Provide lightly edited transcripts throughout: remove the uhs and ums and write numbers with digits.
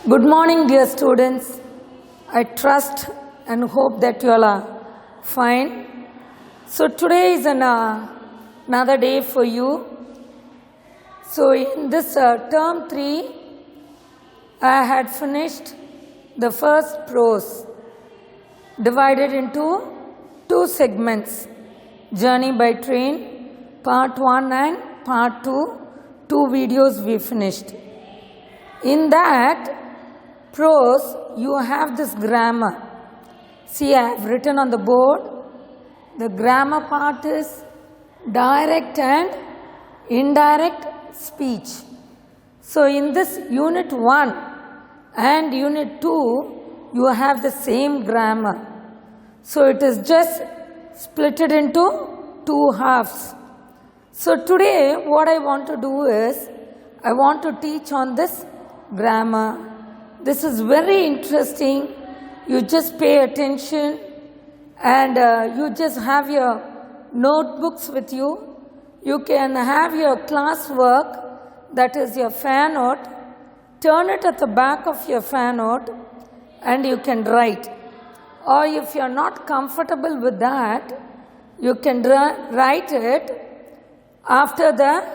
Good morning, dear students. I trust and hope that you all are fine. So today is another day for you. So in this term 3, I had finished the first prose, divided into 2 segments, Journey by Train, part 1 and part 2, 2 videos we finished. In that prose, you have this grammar. See, I have written on the board, the grammar part is direct and indirect speech. So in this unit 1 and unit 2, you have the same grammar. So it is just splitted into 2 halves. So today what I want to do is, I want to teach on this grammar. This is very interesting. You just pay attention and you just have your notebooks with you. You can have your class work, that is your fan note, turn it at the back of your fan note and you can write. Or if you are not comfortable with that, you can write it after the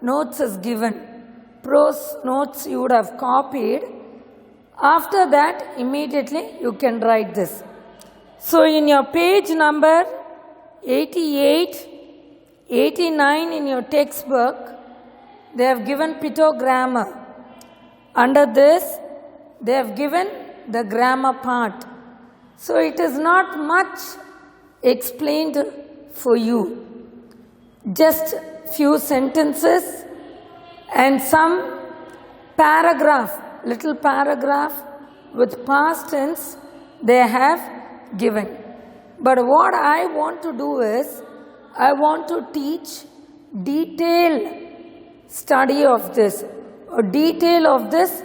notes is given. Prose notes you would have copied. After that, immediately you can write this. So in your page number 88, 89 in your textbook, they have given pictogrammar. Under this, they have given the grammar part. So it is not much explained for you. Just few sentences and some paragraph, little paragraph with past tense they have given. But what I want to do is, I want to teach detailed study of this, or detail of this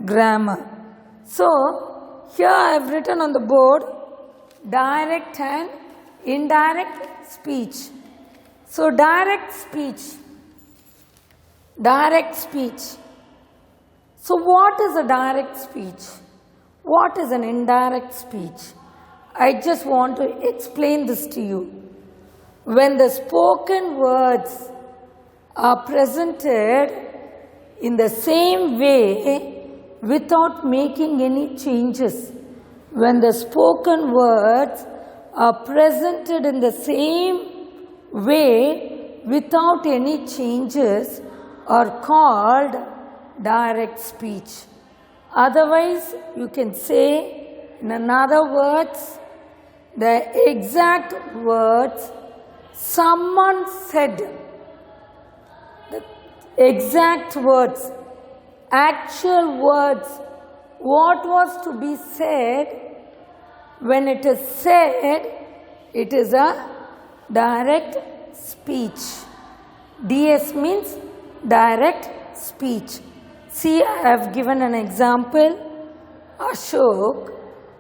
grammar. So here I have written on the board, direct and indirect speech. So direct speech. Direct speech. So what is a direct speech? What is an indirect speech? I just want to explain this to you. When the spoken words are presented in the same way without making any changes, when the spoken words are presented in the same way without any changes, are called direct speech. Otherwise, you can say, in another words, the exact words someone said, the exact words, actual words, what was to be said, when it is said, it is a direct speech. DS means direct speech. See, I have given an example. Ashok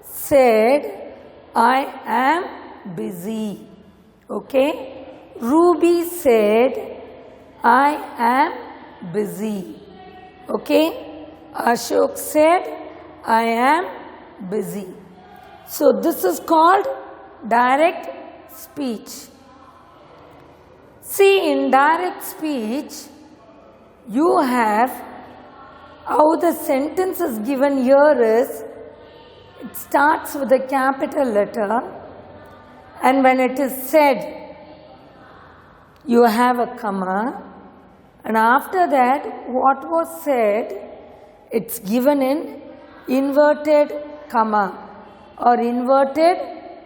said, I am busy. Okay. Ruby said, I am busy. Okay. Ashok said, I am busy. So this is called direct speech. See, in direct speech, you have, how the sentence is given here is, it starts with a capital letter, and when it is said, you have a comma, and after that, what was said, it's given in inverted comma or inverted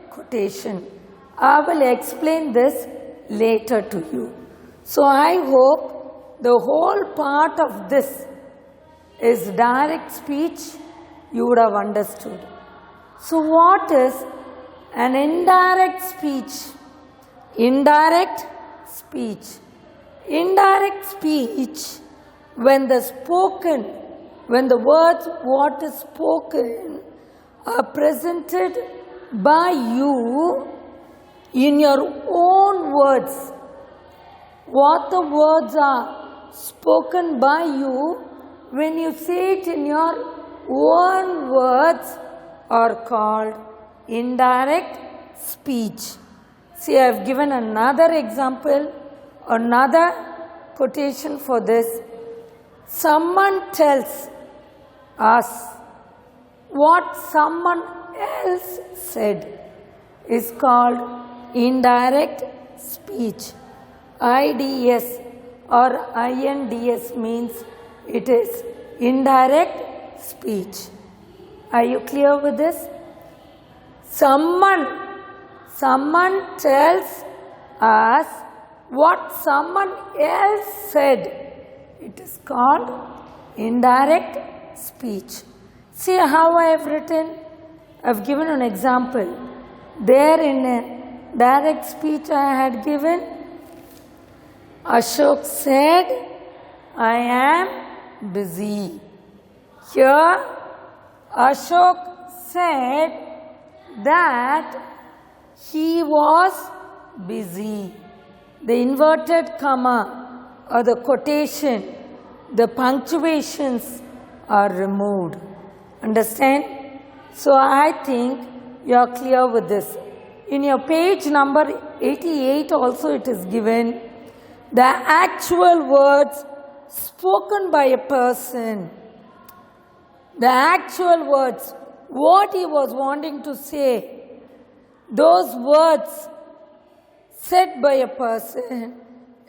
quotation. I will explain this later to you. So I hope the whole part of this is direct speech, you would have understood. So what is an indirect speech? Indirect speech. Indirect speech, when the words what is spoken are presented by you in your own words. What the words are spoken by you, when you say it in your own words are called indirect speech. See, I have given another example, another quotation for this. Someone tells us what someone else said is called indirect speech. IDS or INDS means it is indirect speech. Are you clear with this? Someone tells us what someone else said. It is called indirect speech. See how I have written? I have given an example. There in a direct speech I had given, Ashok said, I am busy. Here, Ashok said that he was busy. The inverted comma or the quotation, the punctuations are removed. Understand? So I think you are clear with this. In your page number 88 also it is given the actual words spoken by a person. The actual words, what he was wanting to say, those words said by a person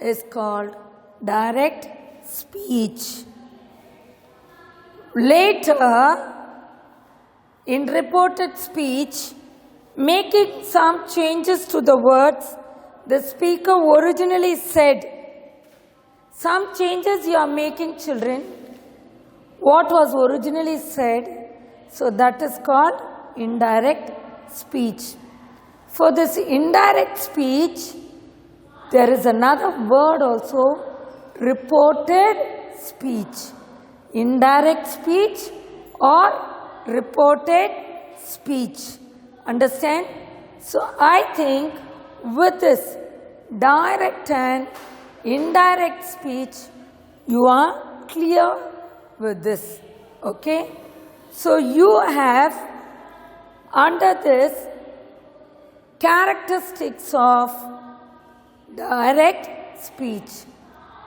is called direct speech. Later, in reported speech, making some changes to the words the speaker originally said. Some changes you are making, children. What was originally said, so that is called indirect speech. For this indirect speech, there is another word also, reported speech. Indirect speech or reported speech. Understand? So I think with this direct and indirect speech, you are clear with this. Okay? So you have under this characteristics of direct speech.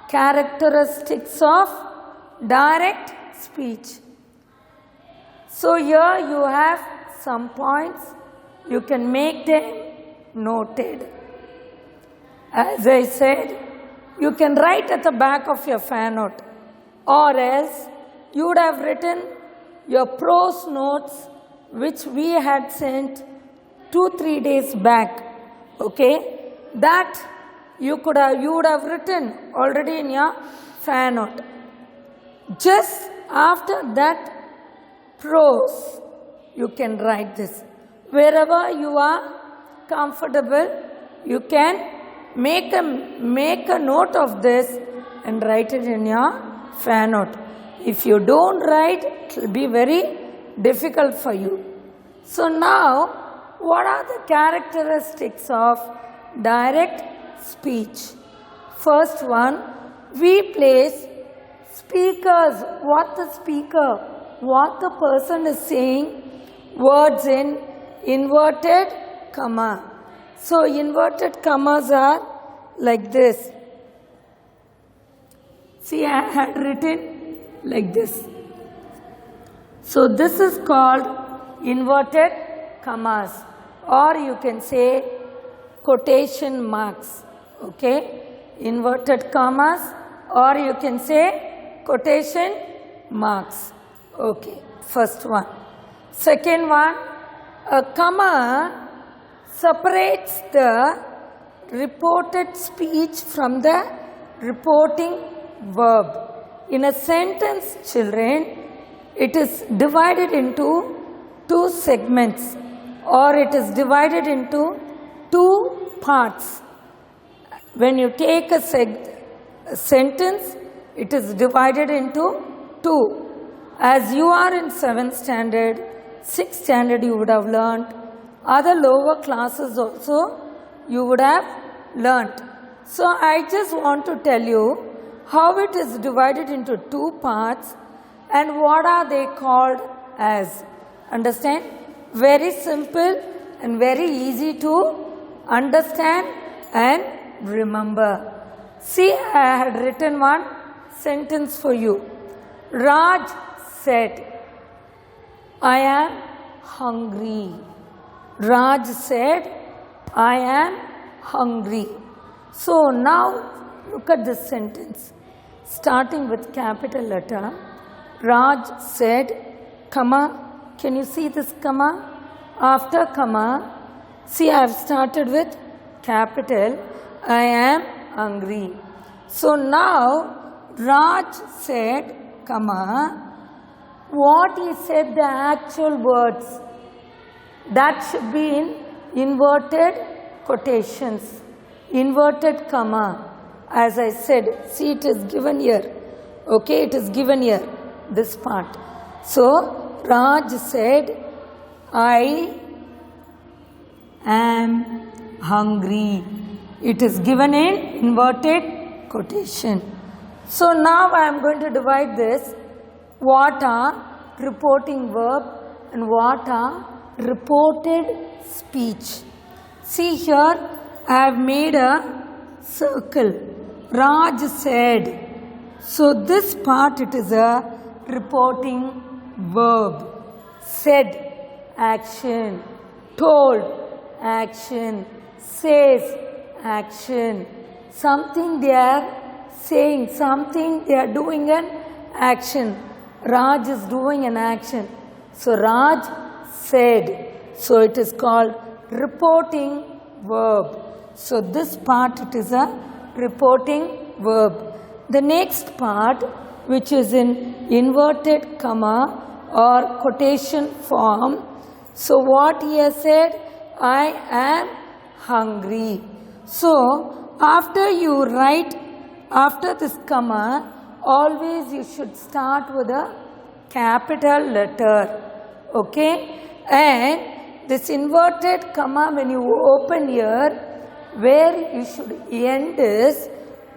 Characteristics of direct speech. So here you have some points. You can make them noted. As I said, you can write at the back of your fan note, or else you would have written your prose notes which we had sent 2-3 days back. Okay, that you would have written already in your fan note. Just after that prose, you can write this. Wherever you are comfortable, you can make a note of this and write it in your fan note. If you don't write, it will be very difficult for you. So now, what are the characteristics of direct speech? First one, we place speakers, what the person is saying, words in inverted comma. So inverted commas are like this. See, I had written like this. So this is called inverted commas, or you can say quotation marks. Okay, inverted commas, or you can say quotation marks. Okay, first one. Second one, a comma separates the reported speech from the reporting verb. In a sentence, children, it is divided into two segments, or it is divided into two parts. When you take a sentence, it is divided into two. As you are in 7th standard, 6th standard you would have learnt, other lower classes also you would have learnt. So I just want to tell you how it is divided into two parts and what are they called as. Understand? Very simple and very easy to understand and remember. See, I had written one sentence for you. Raj said, I am hungry. Raj said, I am hungry. So now look at this sentence. Starting with capital letter. Raj said, comma. Can you see this comma? After comma, see, I have started with capital. I am hungry. So now Raj said, comma, what he said, the actual words, that should be in inverted quotations, inverted comma. As I said, see, it is given here. Okay, it is given here, this part. So Raj said, I am hungry. It is given in inverted quotation. So now I am going to divide this. What are reporting verb and what are reported speech? See here, I have made a circle. Raj said. So this part, it is a reporting verb. Said, action. Told, action. Says, action. Something they are saying, something they are doing an action. Raj is doing an action. So Raj said. So it is called reporting verb. So this part, it is a reporting verb. The next part, which is in inverted comma or quotation form. So what he has said, I am hungry. So after you write, after this comma, always you should start with a capital letter. Okay? And this inverted comma, when you open here, where you should end is,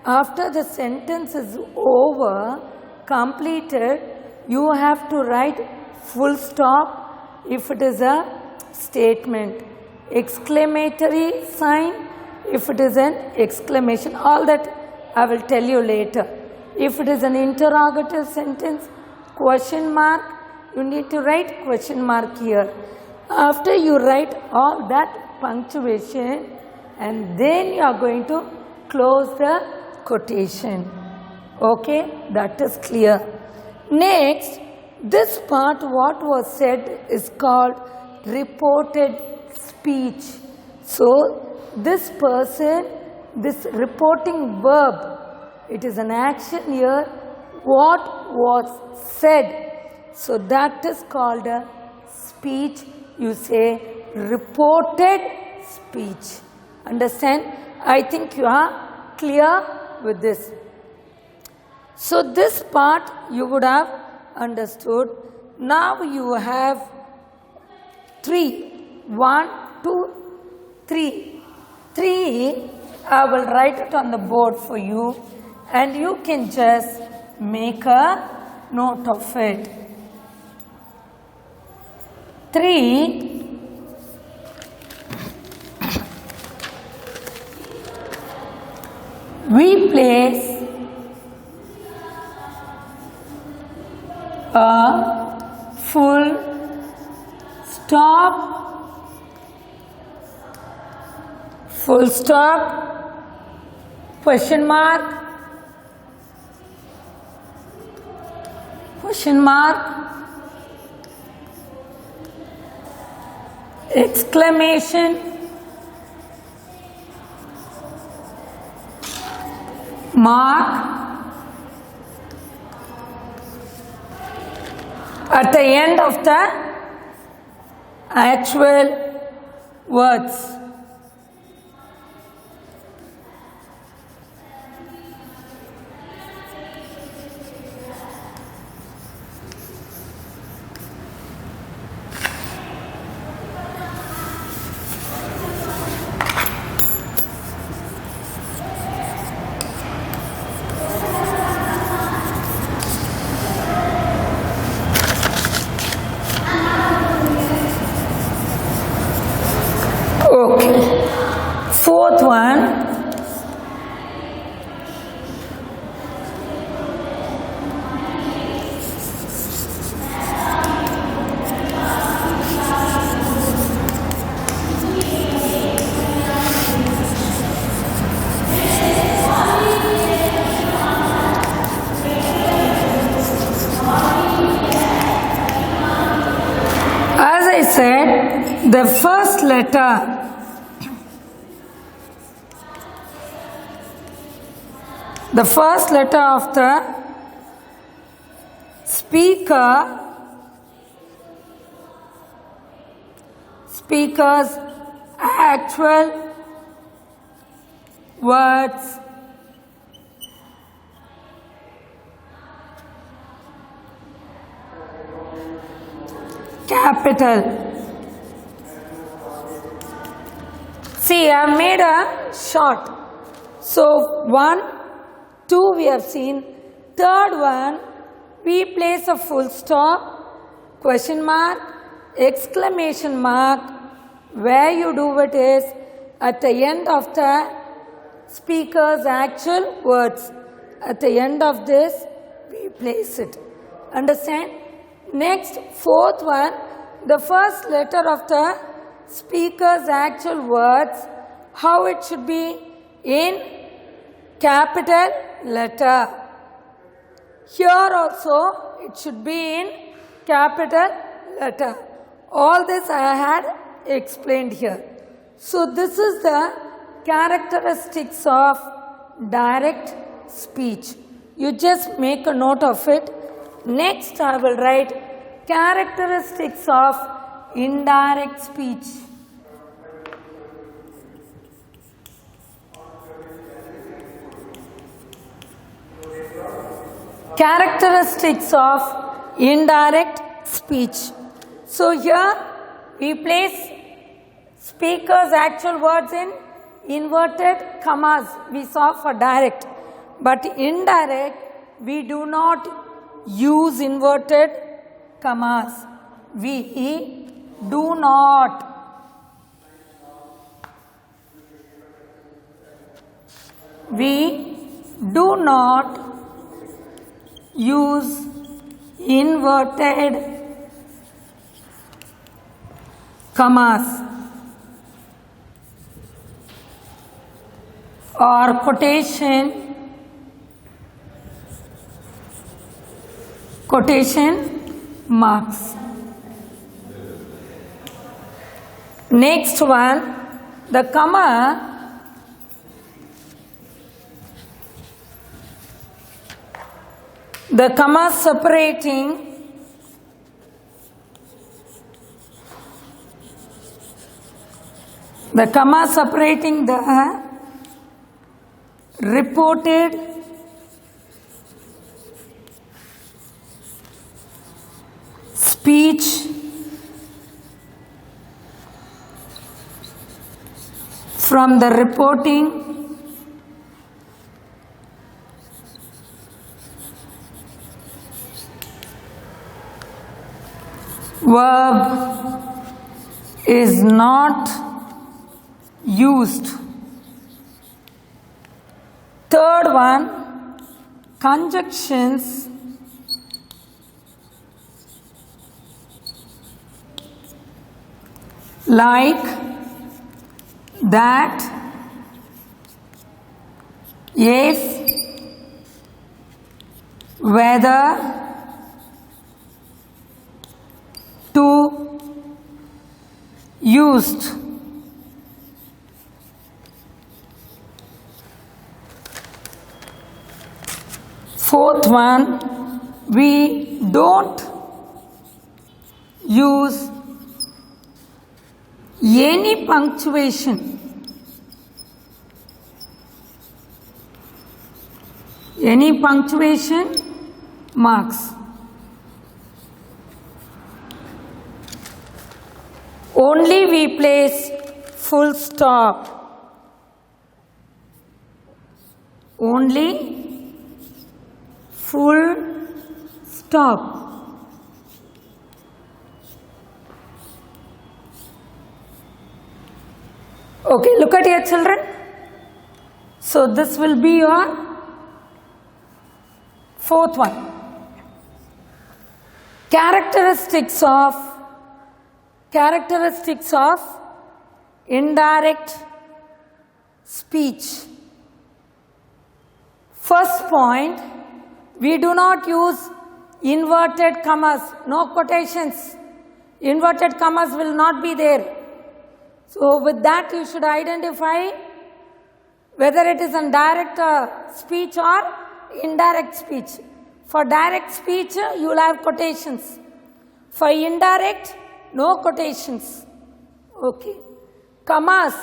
after the sentence is over, completed, you have to write full stop if it is a statement, exclamatory sign if it is an exclamation. All that I will tell you later. If it is an interrogative sentence, question mark, you need to write question mark here. After you write all that punctuation, and then you are going to close the quotation. Okay, that is clear. Next, this part, what was said, is called reported speech. So this person, this reporting verb, it is an action here. What was said, so that is called a speech. You say reported speech. Understand? I think you are clear with this. So this part you would have understood. Now you have 3. 1, 2, 3. 3, I will write it on the board for you and you can just make a note of it. 3. We place a full stop, question mark, exclamation, mark. At the end of the actual words. The first letter of the speaker's actual words capital. See, I have made a short. So 1, 2 we have seen. Third one, we place a full stop, question mark, exclamation mark. Where you do it is at the end of the speaker's actual words. At the end of this, we place it. Understand? Next, fourth one, the first letter of the speaker's actual words, how it should be in capital letter. Here also it should be in capital letter. All this I had explained here. So this is the characteristics of direct speech. You just make a note of it. Next I will write characteristics of indirect speech. Characteristics of indirect speech. So here we place speaker's actual words in inverted commas. We saw for direct. But indirect, we do not use inverted commas. We do not. Use inverted commas or quotation marks. Next one, the comma separating the reported speech from the reporting verb is not used. Third one, conjunctions like that, if, whether, to, used. Fourth one, we don't use any punctuation. Any punctuation marks. Only we place full stop. Only full stop. Okay, look at your children. So this will be your fourth one. Characteristics of indirect speech. First point, we do not use inverted commas, no quotations. Inverted commas will not be there. So with that you should identify whether it is a direct speech or indirect speech. For direct speech you will have quotations. For indirect, no quotations. Okay. Commas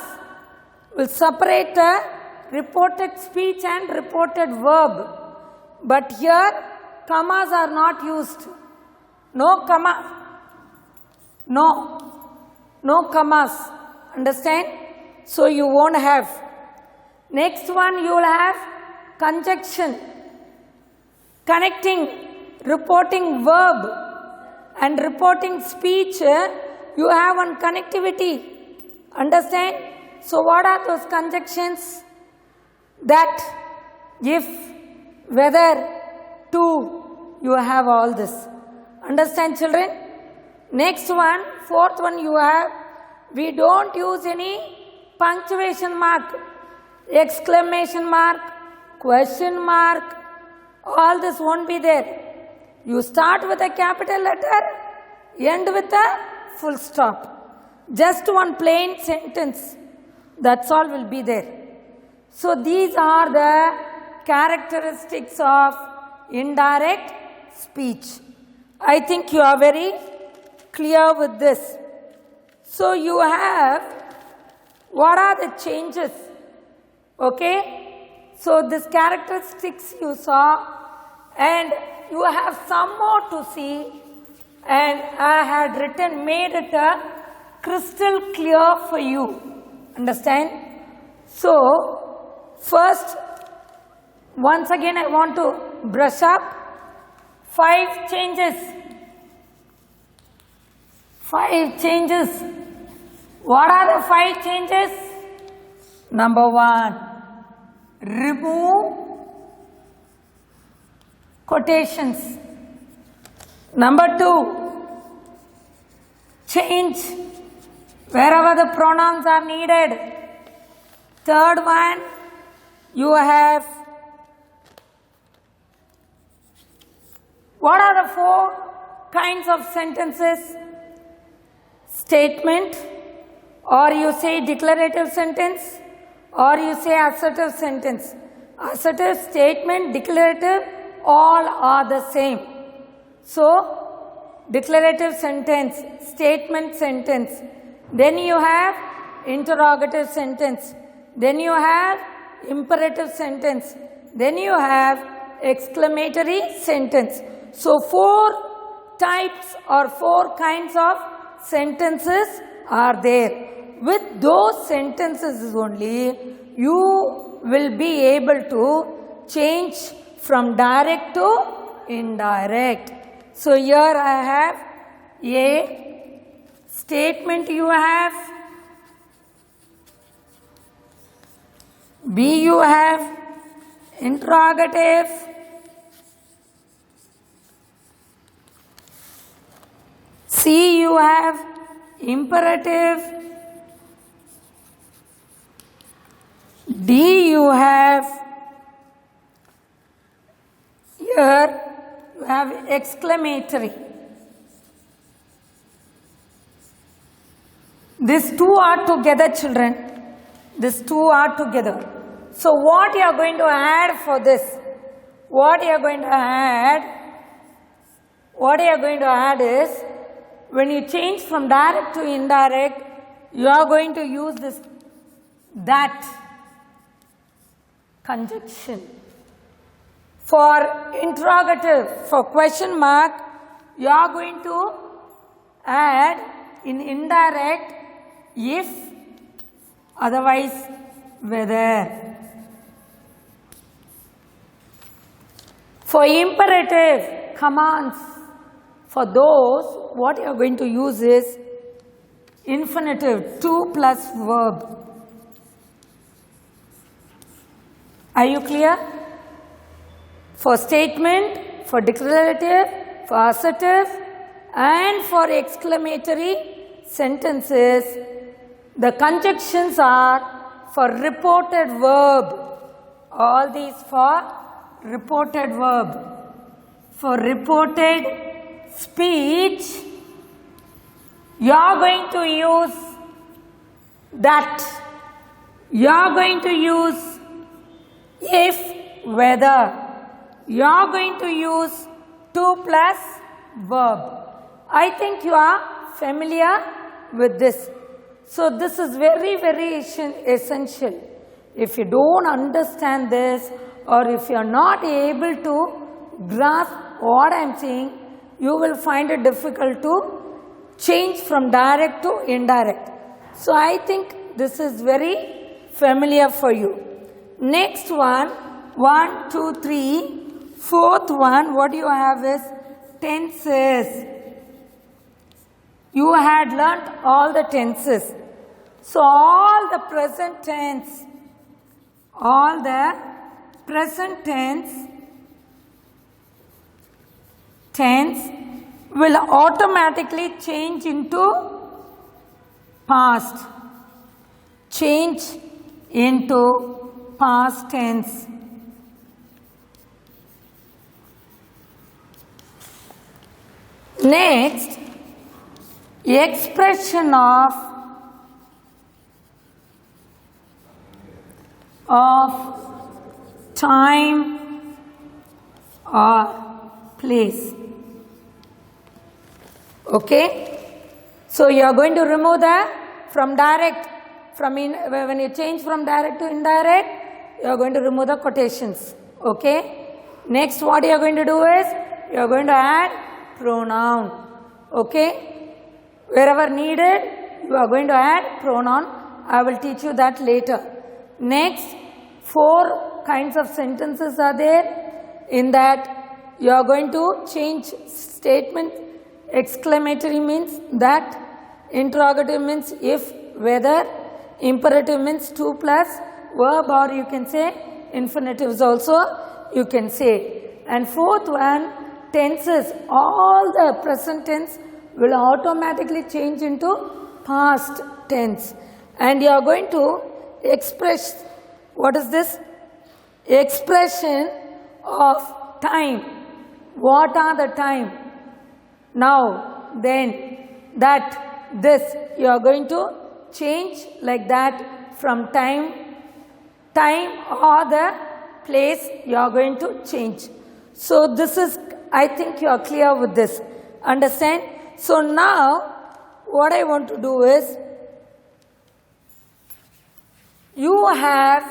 will separate reported speech and reported verb. But here commas are not used. No comma. No commas. Understand? So you won't have. Next one you will have conjunction. Connecting, reporting verb and reporting speech, you have one connectivity. Understand? So what are those conjunctions? That, if, whether, to, you have all this. Understand, children? Next one, fourth one you have, we don't use any punctuation mark, exclamation mark, question mark, all this won't be there. You start with a capital letter, end with a full stop. Just one plain sentence, that's all will be there. So these are the characteristics of indirect speech. I think you are very clear with this. So you have, what are the changes? Okay? So this characteristics you saw, and you have some more to see, and I had made it crystal clear for you. Understand? So, first, once again I want to brush up 5 changes. 5 changes. What are the 5 changes? Number 1, remove quotations. Number 2, change wherever the pronouns are needed. Third one, you have, what are the 4 kinds of sentences? Statement, or you say declarative sentence, or you say assertive sentence. Assertive, statement, declarative, all are the same. So, declarative sentence, statement sentence, then you have interrogative sentence, then you have imperative sentence, then you have exclamatory sentence. So, 4 types or 4 kinds of sentences are there. With those sentences only, you will be able to change from direct to indirect. So here I have a statement, you have B, you have interrogative, C, you have imperative, D, you have, here you have exclamatory. These 2 are together, children. These 2 are together. So what you are going to add for this? What you are going to add is, when you change from direct to indirect, you are going to use this that conjunction. For interrogative, for question mark, you are going to add in indirect if, otherwise whether. For imperative commands, for those, what you are going to use is infinitive, to plus verb. Are you clear? For statement, for declarative, for assertive, and for exclamatory sentences, the conjunctions are for reported verb. All these for reported verb. For reported speech, you are going to use that you are going to use if, whether. You are going to use to plus verb. I think you are familiar with this. So this is very, very essential. If you don't understand this, or if you are not able to grasp what I am saying, you will find it difficult to change from direct to indirect. So I think this is very familiar for you. Next one, 1, 2, 3. Fourth one, what you have is tenses. You had learnt all the tenses. So all the present tense will automatically change into past. Change into past tense. Next, expression of time or place. Okay? So you are going to remove the from direct, when you change from direct to indirect, you are going to remove the quotations. Okay? Next, what you are going to do is, you are going to add pronoun. Okay? Wherever needed, you are going to add pronoun. I will teach you that later. Next, 4 kinds of sentences are there. In that, you are going to change statement. Exclamatory means that, interrogative means if, whether, imperative means to plus verb, or you can say infinitives also you can say. And fourth one, tenses. All the present tense will automatically change into past tense. And you are going to express, what is this? Expression of time. What are the time? Now, then, that, this. You are going to change like that from time or the place you are going to change. So this is, I think you are clear with this. Understand? So now, what I want to do is, you have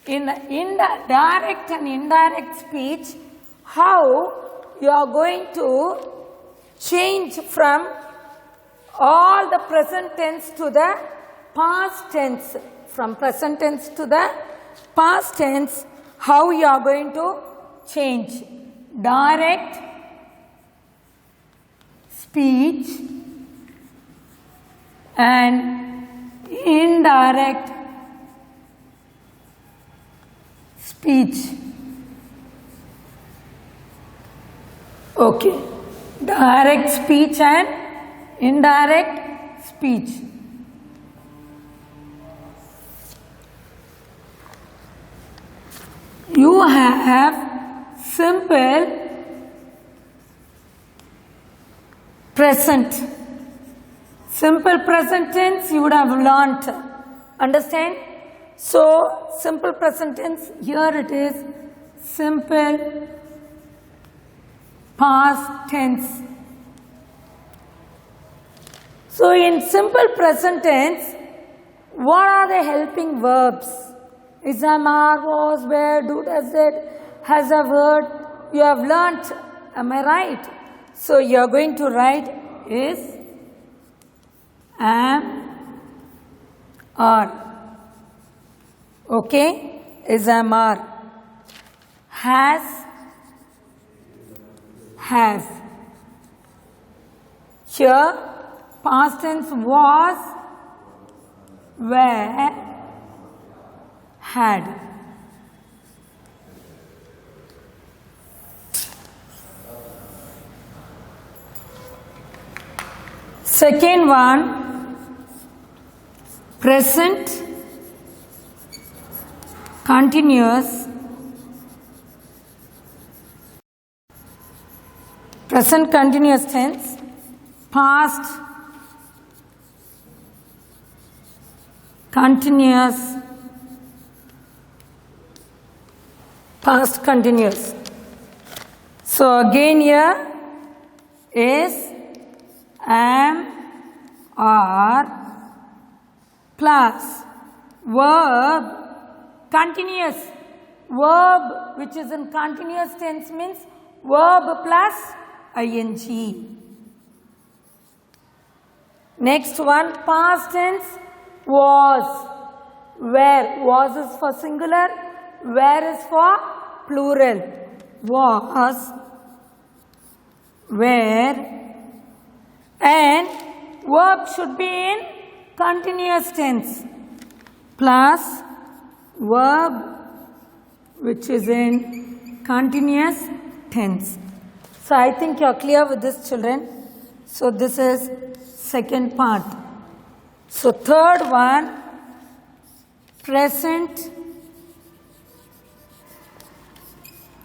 in the direct and indirect speech, how you are going to change from all the present tense to the past tense. From present tense to the past tense, how you are going to change. Direct speech and indirect speech. Okay. Direct speech and indirect speech. You have simple present. Simple present tense you would have learnt. Understand? So, simple present tense, here it is simple past tense. So, in simple present tense, what are the helping verbs? Is, am, are, was, were, do, does, did, has, have, heard. You have learnt. Am I right? So, you are going to write is, am, are. Okay? Is, am, are. Has, have. Here, past tense was, were, had. Second one, present continuous, present continuous tense, past continuous, past continuous. So again here is am, are plus verb continuous. Verb which is in continuous tense means verb plus ing. Next one, past tense, was. Where? Was is for singular, where is for plural. Was, where, and verb should be in continuous tense plus verb which is in continuous tense. So I think you are clear with this, children. So this is second part. So third one, present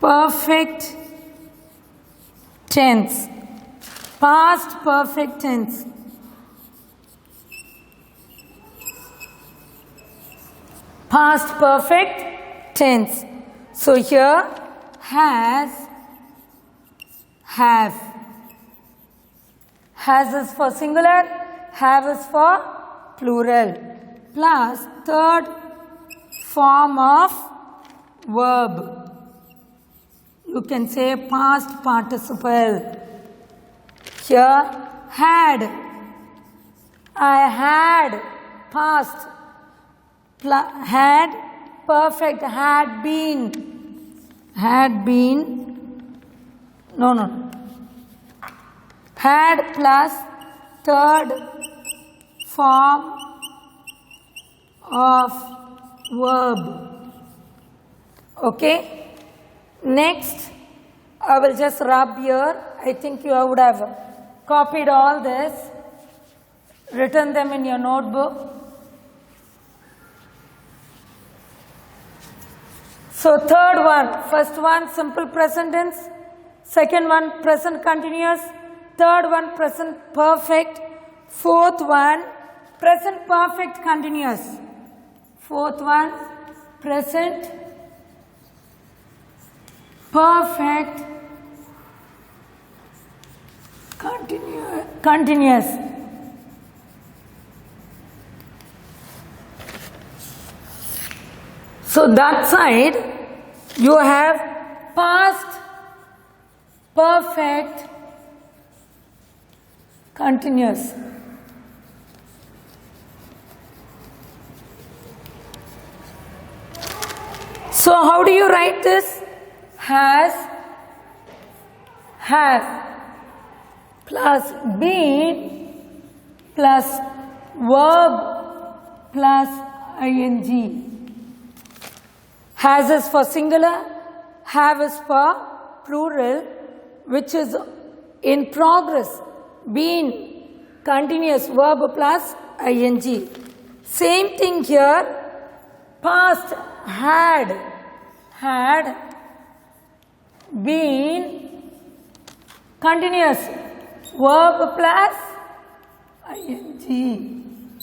perfect tense, past perfect tense. Past perfect tense. So here has, have. Has is for singular, have is for plural. Plus third form of verb. You can say past participle. Here had. I had, past. Had, perfect, had been. Had been. No. Had plus third form of verb. Okay. Next, I will just rub here. I think you would have copied all this, written them in your notebook. So third one, first one simple present tense, second one present continuous, third one present perfect, fourth one present perfect continuous, fourth one present perfect continuous. So that side you have past perfect continuous. So how do you write this? Has, have plus been plus verb plus ing. Has is for singular, have is for plural, which is in progress, been continuous, verb plus ing. Same thing here, past had been continuous, verb plus ing.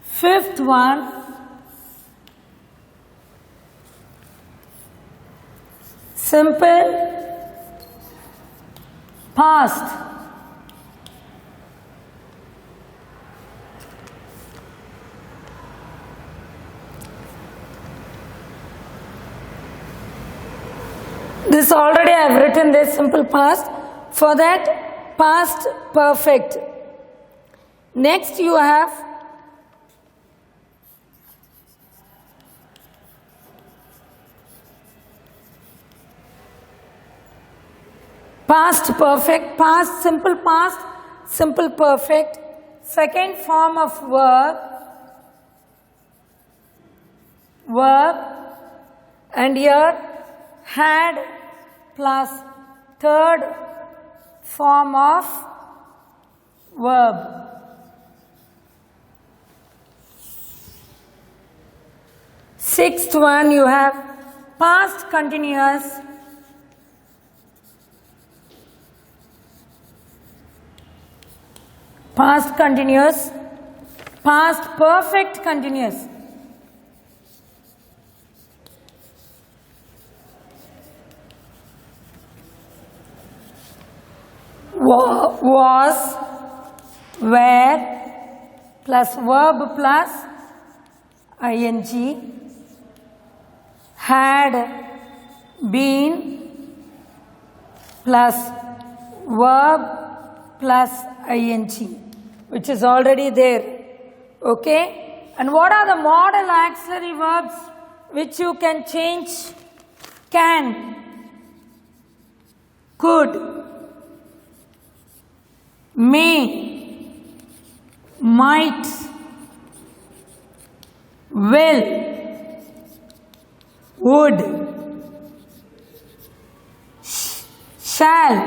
Fifth one, simple past. This already I have written this simple past. For that, past perfect. Next you have past perfect, past simple perfect, second form of verb, and here had plus third form of verb. Sixth one you have past continuous, Past perfect continuous. Was, were, plus verb plus ing, had been, plus verb plus ing, which is already there. Okay? And what are the modal auxiliary verbs which you can change? Can, could, may, might, will, would, shall,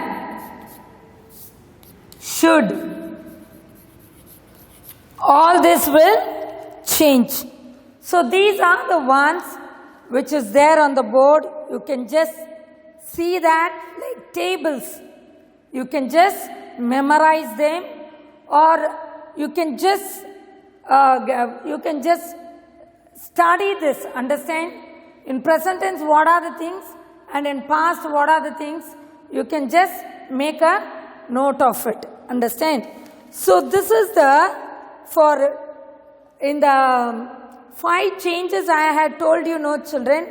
should. All this will change. So these are the ones which is there on the board. You can just see that like tables. You can just memorize them, or you can just study this. Understand? In present tense, what are the things, and in past, what are the things? You can just make a note of it. Understand? So this is in the 5 changes I had told you, no children.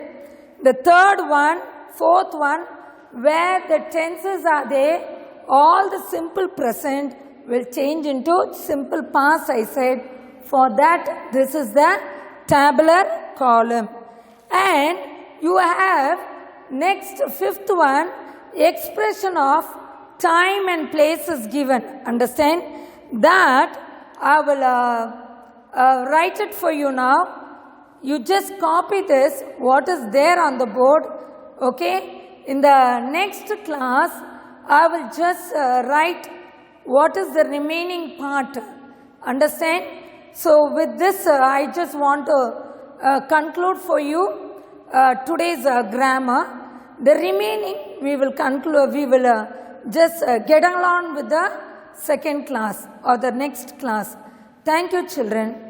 The third one, fourth one, where the tenses are there, all the simple present will change into simple past, I said. For that, this is the tabular column. And you have next, fifth one, expression of time and place is given. Understand? That I will write it for you now. You just copy this, what is there on the board. Okay? In the next class, I will just write what is the remaining part. Understand? So with this, I just want to conclude for you today's grammar. The remaining we will conclude, we will just get along with the second class or the next class. Thank you, children.